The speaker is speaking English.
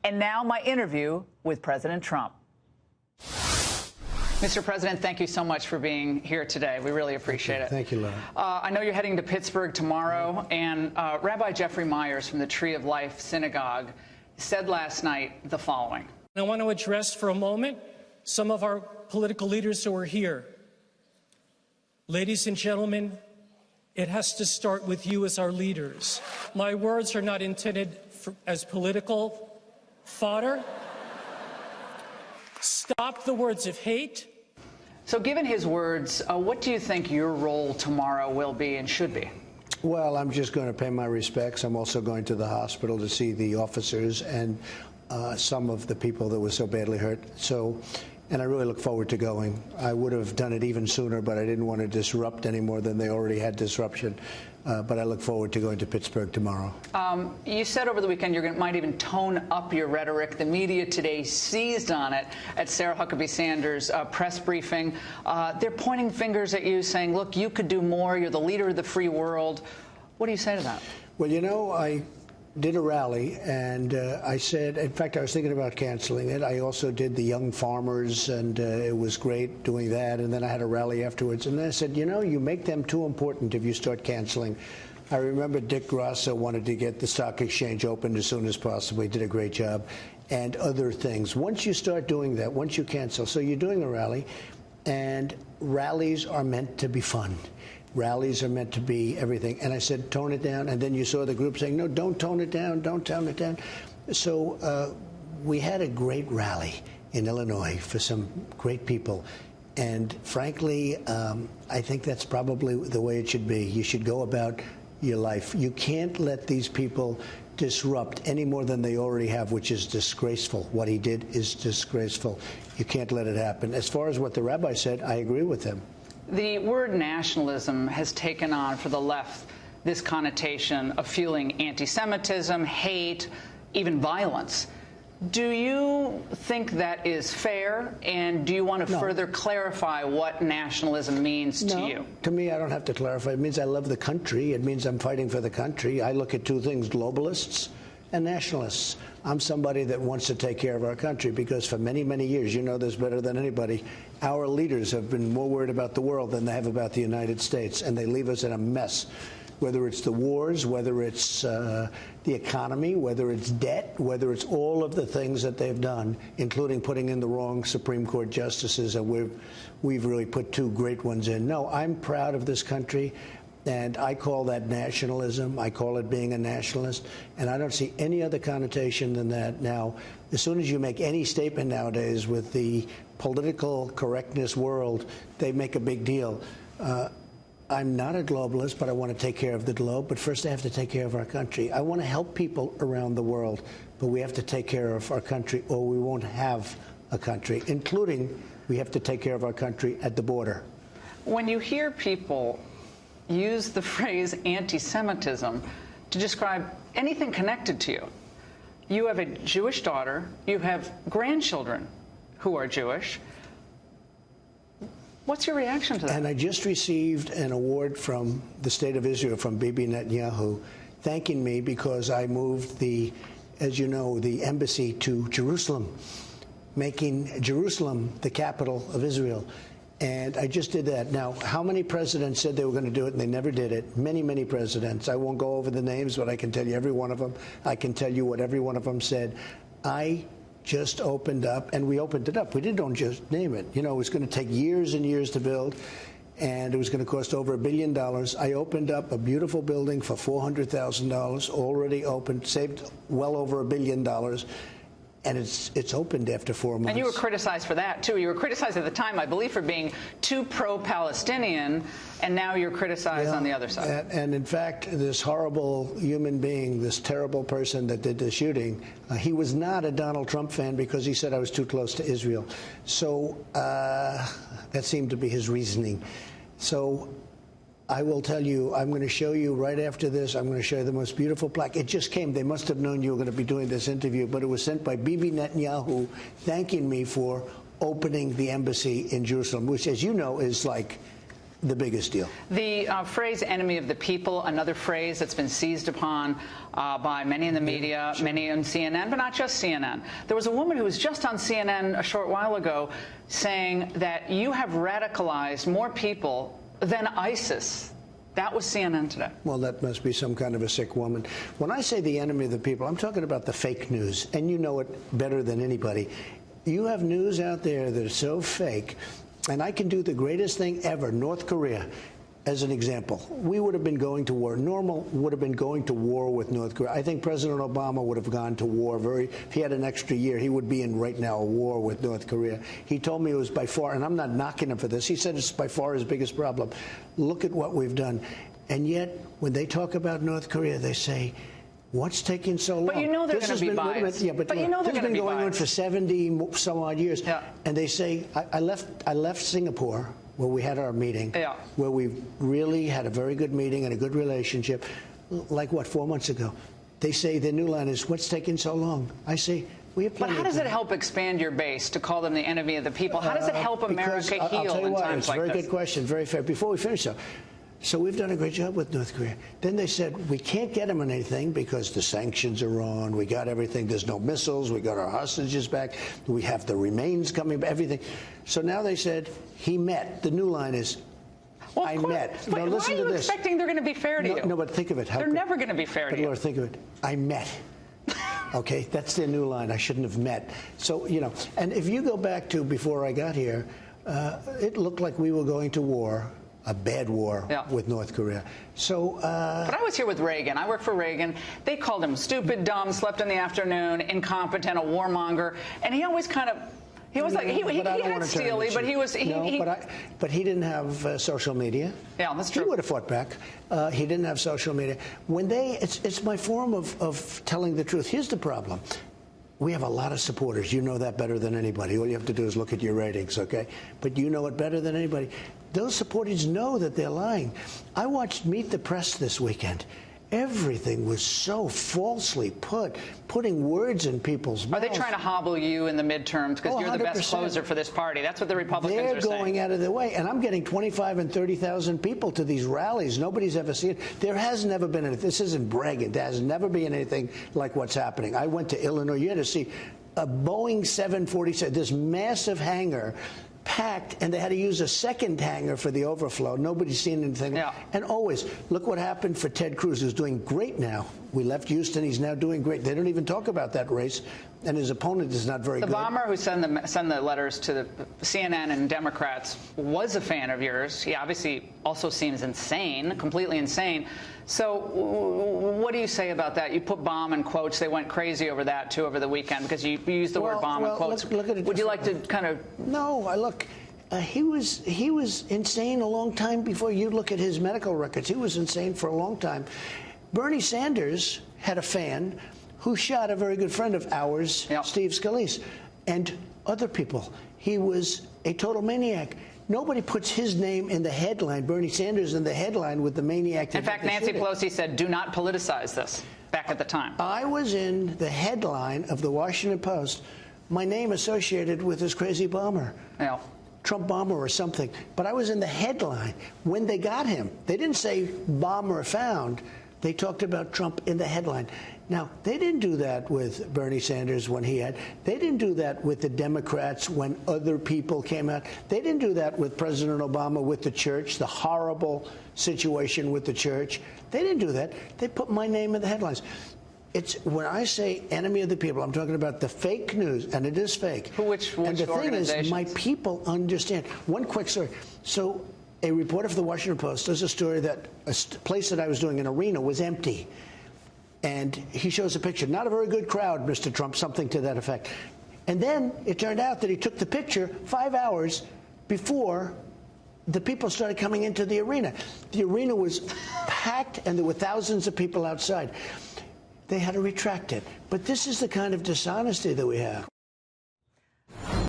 And now my interview with President Trump. Mr. President, thank you so much for being here today. We really appreciate it. Thank you, Laura. I know you're heading to Pittsburgh tomorrow, and Rabbi Jeffrey Myers from the Tree of Life Synagogue said last night the following. I want to address for a moment some of our political leaders who are here. Ladies and gentlemen, it has to start with you as our leaders. My words are not intended as political fodder. Stop the words of hate. So given his words, what do you think your role tomorrow will be and should be? Well, I'm just going to pay my respects. I'm also going to the hospital to see the officers and some of the people that were so badly hurt. And I really look forward to going. I would have done it even sooner, but I didn't want to disrupt any more than they already had disruption. But I look forward to going to Pittsburgh tomorrow. You said over the weekend you might even tone up your rhetoric. The media today seized on it at Sarah Huckabee Sanders' press briefing. They're pointing fingers at you, saying, look, you could do more. You're the leader of the free world. What do you say to that? Well, you know, I did a rally, and I said, in fact, I was thinking about canceling it. I also did the young farmers, and it was great doing that. And then I had a rally afterwards. And then I said, you know, you make them too important if you start canceling. I remember Dick Grasso wanted to get the stock exchange opened as soon as possible. He did a great job. And other things. Once you start doing that, once you cancel, so you're doing a rally, and rallies are meant to be fun. Rallies are meant to be everything. And I said, tone it down. And then you saw the group saying, no, don't tone it down. Don't tone it down. So we had a great rally in Illinois for some great people. And frankly, I think that's probably the way it should be. You should go about your life. You can't let these people disrupt any more than they already have, which is disgraceful. What he did is disgraceful. You can't let it happen. As far as what the rabbi said, I agree with him. The word nationalism has taken on for the left this connotation of fueling anti-Semitism, hate, even violence. Do you think that is fair? And do you want to further clarify what nationalism means to you? To me, I don't have to clarify. It means I love the country. It means I'm fighting for the country. I look at two things, globalists and nationalists. I'm somebody that wants to take care of our country because for many, many years, you know this better than anybody, our leaders have been more worried about the world than they have about the United States, and they leave us in a mess. Whether it's the wars, whether it's the economy, whether it's debt, whether it's all of the things that they've done, including putting in the wrong Supreme Court justices, and we've really put two great ones in. No, I'm proud of this country. And I call that nationalism. I call it being a nationalist. And I don't see any other connotation than that. Now, as soon as you make any statement nowadays with the political correctness world, they make a big deal. I'm not a globalist, but I want to take care of the globe. But first, I have to take care of our country. I want to help people around the world, but we have to take care of our country or we won't have a country, including we have to take care of our country at the border. When you hear people use the phrase anti-Semitism to describe anything connected to you. You have a Jewish daughter. You have grandchildren who are Jewish. What's your reaction to that? And I just received an award from the state of Israel, from Bibi Netanyahu, thanking me because I moved as you know, the embassy to Jerusalem, making Jerusalem the capital of Israel. And I just did that. Now, how many presidents said they were going to do it and they never did it? Many, many presidents. I won't go over the names, but I can tell you every one of them. I can tell you what every one of them said. I just opened up, and we opened it up. We didn't just name it. You know, it was going to take years and years to build, and it was going to cost over $1 billion. I opened up a beautiful building for $400,000, already opened, saved well over $1 billion. And it's opened after 4 months. And you were criticized for that, too. You were criticized at the time, I believe, for being too pro-Palestinian, and now you're criticized on the other side. And in fact, this horrible human being, this terrible person that did the shooting, he was not a Donald Trump fan because he said I was too close to Israel. So that seemed to be his reasoning. So I will tell you, I'm going to show you right after this, I'm going to show you the most beautiful plaque. It just came. They must have known you were going to be doing this interview, but it was sent by Bibi Netanyahu thanking me for opening the embassy in Jerusalem, which, as you know, is like the biggest deal. The phrase enemy of the people, another phrase that's been seized upon by many in the media, many on CNN, but not just CNN. There was a woman who was just on CNN a short while ago saying that you have radicalized more people than ISIS. That was CNN today. Well, that must be some kind of a sick woman. When I say the enemy of the people, I'm talking about the fake news, and you know it better than anybody. You have news out there that is so fake, and I can do the greatest thing ever, North Korea, as an example. We would have been going to war. Normal would have been going to war with North Korea. I think President Obama would have gone to war if he had an extra year, he would be in right now a war with North Korea. He told me it was by far, and I'm not knocking him for this, he said it's by far his biggest problem. Look at what we've done. And yet, when they talk about North Korea, they say, what's taking so long? But you know they're going to be biased. Yeah, but you know they're this has been going on for 70 some odd years. Yeah. And they say, I left Singapore, where we had our meeting, yeah, where we really had a very good meeting and a good relationship, like, what, 4 months ago. They say the new line is, what's taking so long? I say, we have plenty But how does of time. it help expand your base to call them the enemy of the people? How does it help America I'll heal tell you in what, times it's like a very this? good question, very fair. Before we finish, though, so we've done a great job with North Korea. Then they said, we can't get them on anything because the sanctions are on. We got everything. There's no missiles. We got our hostages back. We have the remains coming back, everything. So now they said, he met. The new line is, well, I met. But now, why listen are you to this. expecting they're going to be fair to you? No, but think of it. They're never going to be fair to you. Laura, think of it. I met. Okay, that's their new line. I shouldn't have met. So, you know, and if you go back to before I got here, it looked like we were going to war. A bad war with North Korea. So, but I was here with Reagan. I worked for Reagan. They called him stupid, dumb, slept in the afternoon, incompetent, a warmonger, and he always kind of. He was like he had steely, but he was. But he didn't have social media. Yeah, that's true. He would have fought back. He didn't have social media. When it's my form of telling the truth. Here's the problem. We have a lot of supporters. You know that better than anybody. All you have to do is look at your ratings, okay? But you know it better than anybody. Those supporters know that they're lying. I watched Meet the Press this weekend. Everything was so falsely putting words in people's mouths. Are they trying to hobble you in the midterms because you're the 100%. best closer for this party? That's what the Republicans are saying. They're going out of their way. And I'm getting 25 and 30,000 people to these rallies. Nobody's ever seen it. There has never been anything. This isn't bragging. There has never been anything like what's happening. I went to Illinois to see a Boeing 747, this massive hangar, packed, and they had to use a second hangar for the overflow. Nobody's seen anything. Yeah. And always, look what happened for Ted Cruz, who's doing great now. We left Houston. He's now doing great. They don't even talk about that race, and his opponent is not very good. The bomber who sent the letters to the CNN and Democrats was a fan of yours. He obviously also seems insane, completely insane. So what do you say about that? You put bomb in quotes. They went crazy over that, too, over the weekend because you used the word bomb in quotes. Look at it. Would you like to kind of... No, look, he was insane a long time before you look at his medical records. He was insane for a long time. Bernie Sanders had a fan who shot a very good friend of ours, Steve Scalise, and other people. He was a total maniac. Nobody puts his name in the headline, Bernie Sanders in the headline with the maniac. In fact, Nancy Pelosi said, do not politicize this, back at the time. I was in the headline of the Washington Post, my name associated with this crazy bomber. Yeah. Trump bomber or something. But I was in the headline when they got him. They didn't say bomber found. They talked about Trump in the headline. Now, they didn't do that with Bernie Sanders when he had. They didn't do that with the Democrats when other people came out. They didn't do that with President Obama with the church, the horrible situation with the church. They didn't do that. They put my name in the headlines. It's when I say enemy of the people, I'm talking about the fake news, and it is fake. Which and the thing is, organizations? my people understand. One quick story. So a reporter for the Washington Post does a story that a place that I was doing, an arena, was empty. And he shows a picture. Not a very good crowd, Mr. Trump, something to that effect. And then it turned out that he took the picture 5 hours before the people started coming into the arena. The arena was packed, and there were thousands of people outside. They had to retract it. But this is the kind of dishonesty that we have.